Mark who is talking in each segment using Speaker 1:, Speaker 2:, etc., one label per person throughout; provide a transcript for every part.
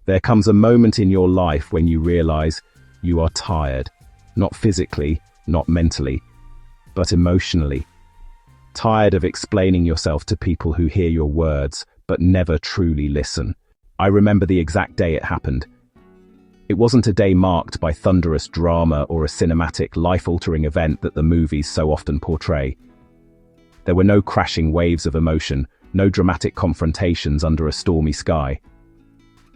Speaker 1: There comes a moment in your life when you realize you are tired, not physically, not mentally, but emotionally. Tired of explaining yourself to people who hear your words, but never truly listen. I remember the exact day it happened. It wasn't a day marked by thunderous drama or a cinematic, life-altering event that the movies so often portray. There were no crashing waves of emotion, no dramatic confrontations under a stormy sky.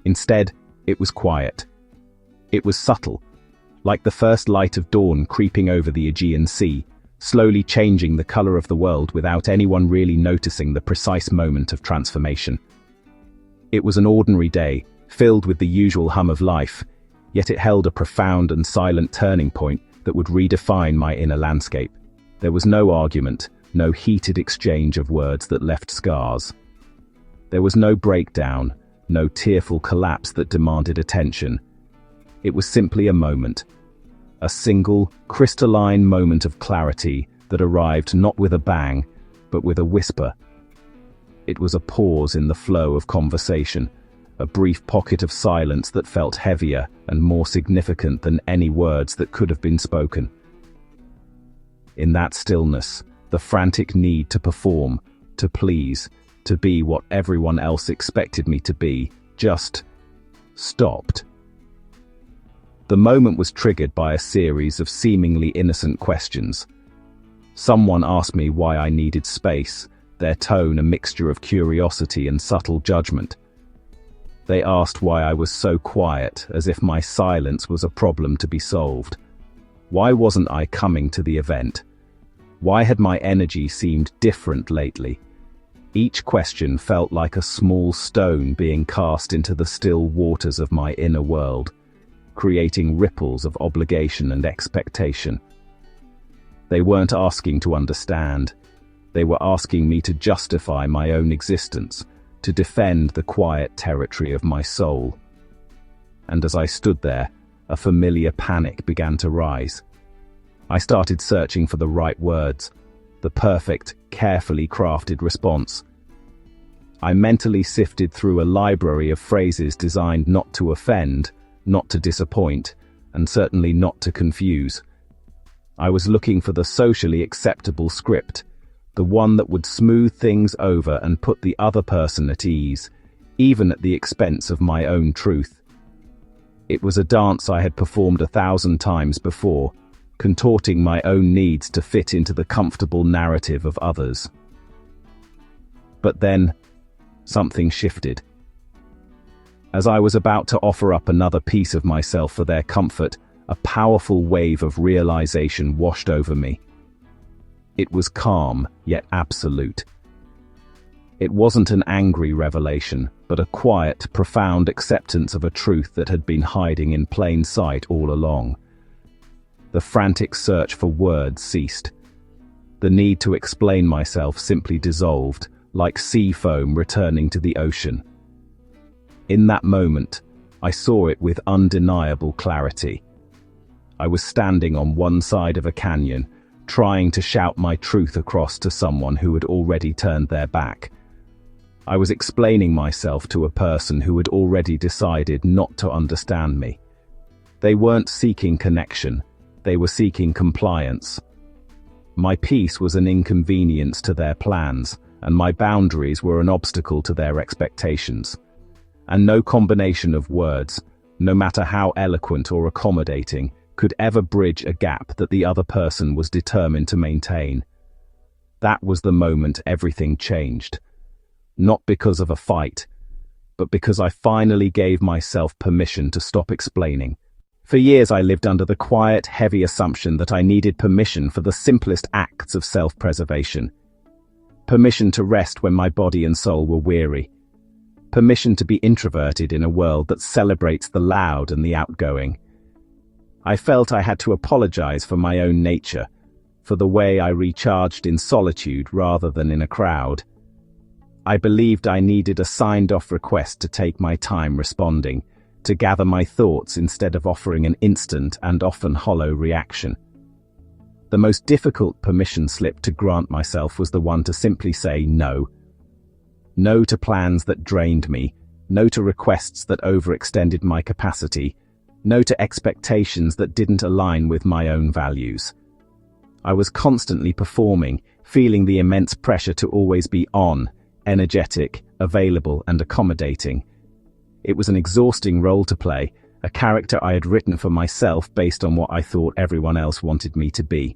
Speaker 1: Instead, it was quiet. It was subtle, like the first light of dawn creeping over the Aegean Sea, slowly changing the color of the world without anyone really noticing the precise moment of transformation. It was an ordinary day, filled with the usual hum of life, yet it held a profound and silent turning point that would redefine my inner landscape. There was no argument, no heated exchange of words that left scars. There was no breakdown, no tearful collapse that demanded attention. It was simply a moment. A single, crystalline moment of clarity that arrived not with a bang, but with a whisper. It was a pause in the flow of conversation, a brief pocket of silence that felt heavier and more significant than any words that could have been spoken. In that stillness, the frantic need to perform, to please, to be what everyone else expected me to be, just stopped. The moment was triggered by a series of seemingly innocent questions. Someone asked me why I needed space, their tone a mixture of curiosity and subtle judgment. They asked why I was so quiet, as if my silence was a problem to be solved. Why wasn't I coming to the event? Why had my energy seemed different lately? Each question felt like a small stone being cast into the still waters of my inner world, creating ripples of obligation and expectation. They weren't asking to understand. They were asking me to justify my own existence, to defend the quiet territory of my soul. And as I stood there, a familiar panic began to rise. I started searching for the right words, the perfect, carefully crafted response. I mentally sifted through a library of phrases designed not to offend, not to disappoint, and certainly not to confuse. I was looking for the socially acceptable script, the one that would smooth things over and put the other person at ease, even at the expense of my own truth. It was a dance I had performed 1,000 times before, contorting my own needs to fit into the comfortable narrative of others. But then, something shifted. As I was about to offer up another piece of myself for their comfort, a powerful wave of realization washed over me. It was calm, yet absolute. It wasn't an angry revelation, but a quiet, profound acceptance of a truth that had been hiding in plain sight all along. The frantic search for words ceased. The need to explain myself simply dissolved, like sea foam returning to the ocean. In that moment, I saw it with undeniable clarity. I was standing on one side of a canyon, trying to shout my truth across to someone who had already turned their back. I was explaining myself to a person who had already decided not to understand me. They weren't seeking connection, they were seeking compliance. My peace was an inconvenience to their plans, and my boundaries were an obstacle to their expectations. And no combination of words, no matter how eloquent or accommodating, could ever bridge a gap that the other person was determined to maintain. That was the moment everything changed. Not because of a fight, but because I finally gave myself permission to stop explaining. For years I lived under the quiet, heavy assumption that I needed permission for the simplest acts of self-preservation. Permission to rest when my body and soul were weary. Permission to be introverted in a world that celebrates the loud and the outgoing. I felt I had to apologize for my own nature, for the way I recharged in solitude rather than in a crowd. I believed I needed a signed-off request to take my time responding, to gather my thoughts instead of offering an instant and often hollow reaction. The most difficult permission slip to grant myself was the one to simply say no. No to plans that drained me, no to requests that overextended my capacity, no to expectations that didn't align with my own values. I was constantly performing, feeling the immense pressure to always be on, energetic, available, and accommodating. It was an exhausting role to play, a character I had written for myself based on what I thought everyone else wanted me to be.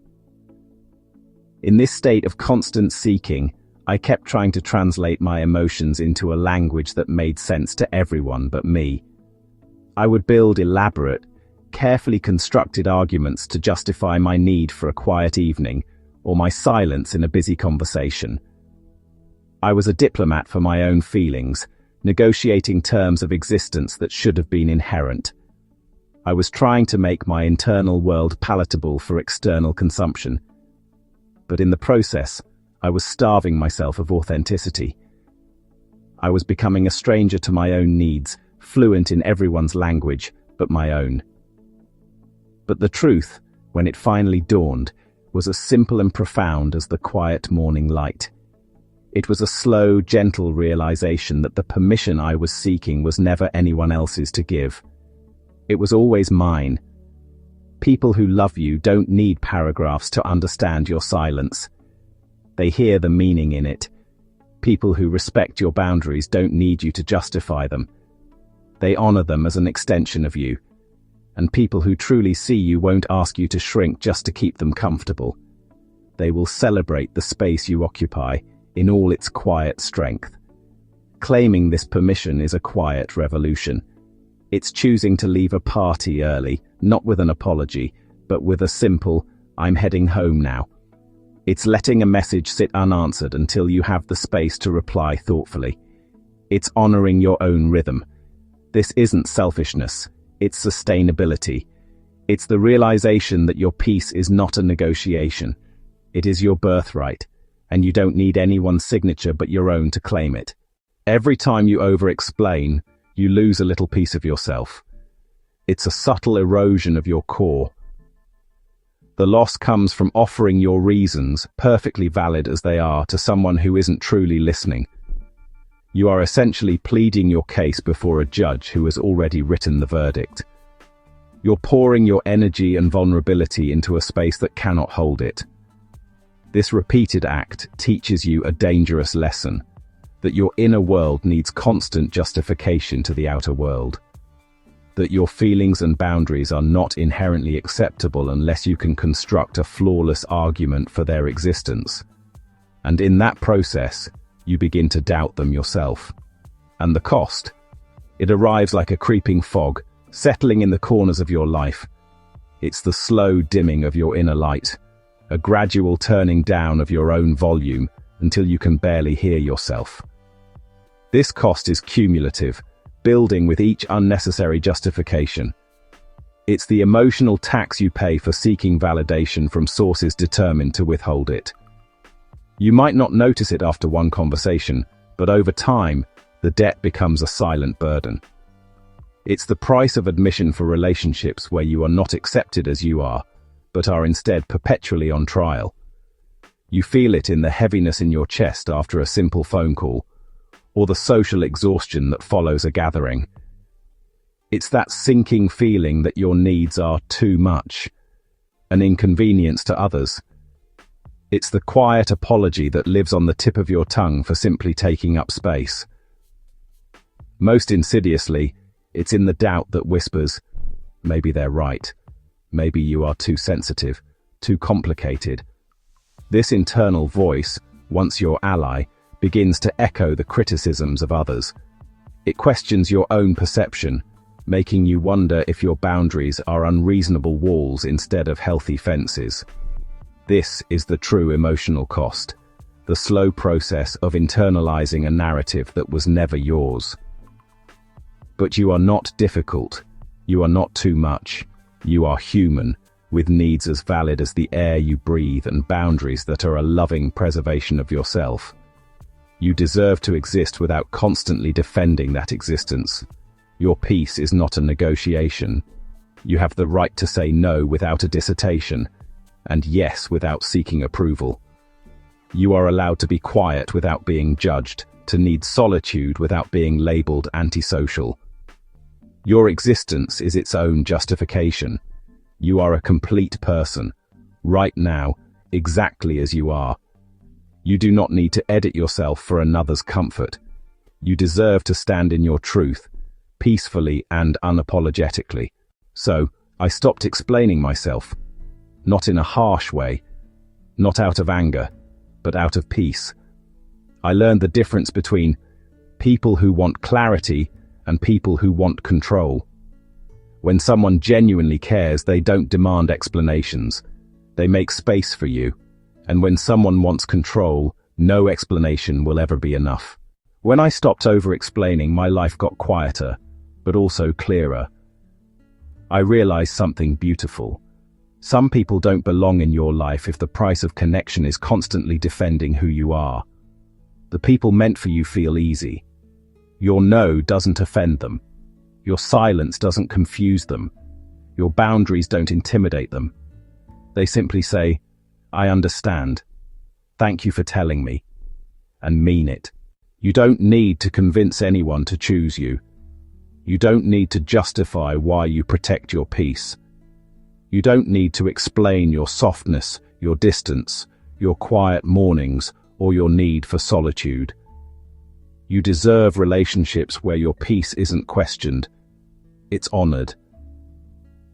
Speaker 1: In this state of constant seeking, I kept trying to translate my emotions into a language that made sense to everyone but me. I would build elaborate, carefully constructed arguments to justify my need for a quiet evening or my silence in a busy conversation. I was a diplomat for my own feelings, negotiating terms of existence that should have been inherent. I was trying to make my internal world palatable for external consumption. But in the process, I was starving myself of authenticity. I was becoming a stranger to my own needs, fluent in everyone's language but my own. But the truth, when it finally dawned, was as simple and profound as the quiet morning light. It was a slow, gentle realization that the permission I was seeking was never anyone else's to give. It was always mine. People who love you don't need paragraphs to understand your silence. They hear the meaning in it. People who respect your boundaries don't need you to justify them. They honor them as an extension of you. And people who truly see you won't ask you to shrink just to keep them comfortable. They will celebrate the space you occupy in all its quiet strength. Claiming this permission is a quiet revolution. It's choosing to leave a party early, not with an apology, but with a simple, "I'm heading home now." It's letting a message sit unanswered until you have the space to reply thoughtfully. It's honoring your own rhythm. This isn't selfishness, it's sustainability. It's the realization that your peace is not a negotiation. It is your birthright, and you don't need anyone's signature but your own to claim it. Every time you over-explain, you lose a little piece of yourself. It's a subtle erosion of your core. The loss comes from offering your reasons, perfectly valid as they are, to someone who isn't truly listening. You are essentially pleading your case before a judge who has already written the verdict. You're pouring your energy and vulnerability into a space that cannot hold it. This repeated act teaches you a dangerous lesson, that your inner world needs constant justification to the outer world. That your feelings and boundaries are not inherently acceptable unless you can construct a flawless argument for their existence. And in that process, you begin to doubt them yourself. And the cost? It arrives like a creeping fog, settling in the corners of your life. It's the slow dimming of your inner light, a gradual turning down of your own volume until you can barely hear yourself. This cost is cumulative, building with each unnecessary justification. It's the emotional tax you pay for seeking validation from sources determined to withhold it. You might not notice it after one conversation, but over time, the debt becomes a silent burden. It's the price of admission for relationships where you are not accepted as you are, but are instead perpetually on trial. You feel it in the heaviness in your chest after a simple phone call, or the social exhaustion that follows a gathering. It's that sinking feeling that your needs are too much, an inconvenience to others. It's the quiet apology that lives on the tip of your tongue for simply taking up space. Most insidiously, it's in the doubt that whispers, "Maybe they're right. Maybe you are too sensitive, too complicated." This internal voice, once your ally, begins to echo the criticisms of others. It questions your own perception, making you wonder if your boundaries are unreasonable walls instead of healthy fences. This is the true emotional cost, the slow process of internalizing a narrative that was never yours. But you are not difficult. You are not too much. You are human, with needs as valid as the air you breathe and boundaries that are a loving preservation of yourself. You deserve to exist without constantly defending that existence. Your peace is not a negotiation. You have the right to say no without a dissertation, and yes without seeking approval. You are allowed to be quiet without being judged, to need solitude without being labeled antisocial. Your existence is its own justification. You are a complete person, right now, exactly as you are. You do not need to edit yourself for another's comfort. You deserve to stand in your truth, peacefully and unapologetically. So, I stopped explaining myself. Not in a harsh way, not out of anger, but out of peace. I learned the difference between people who want clarity and people who want control. When someone genuinely cares, they don't demand explanations. They make space for you. And when someone wants control, no explanation will ever be enough. When I stopped over-explaining, my life got quieter, but also clearer. I realized something beautiful. Some people don't belong in your life if the price of connection is constantly defending who you are. The people meant for you feel easy. Your no doesn't offend them. Your silence doesn't confuse them. Your boundaries don't intimidate them. They simply say, "I understand. Thank you for telling me," and mean it. You don't need to convince anyone to choose you. You don't need to justify why you protect your peace. You don't need to explain your softness, your distance, your quiet mornings, or your need for solitude. You deserve relationships where your peace isn't questioned. It's honored.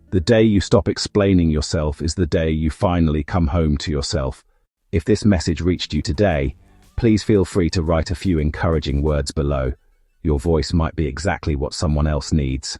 Speaker 1: The day you stop explaining yourself is the day you finally come home to yourself. If this message reached you today, please feel free to write a few encouraging words below. Your voice might be exactly what someone else needs.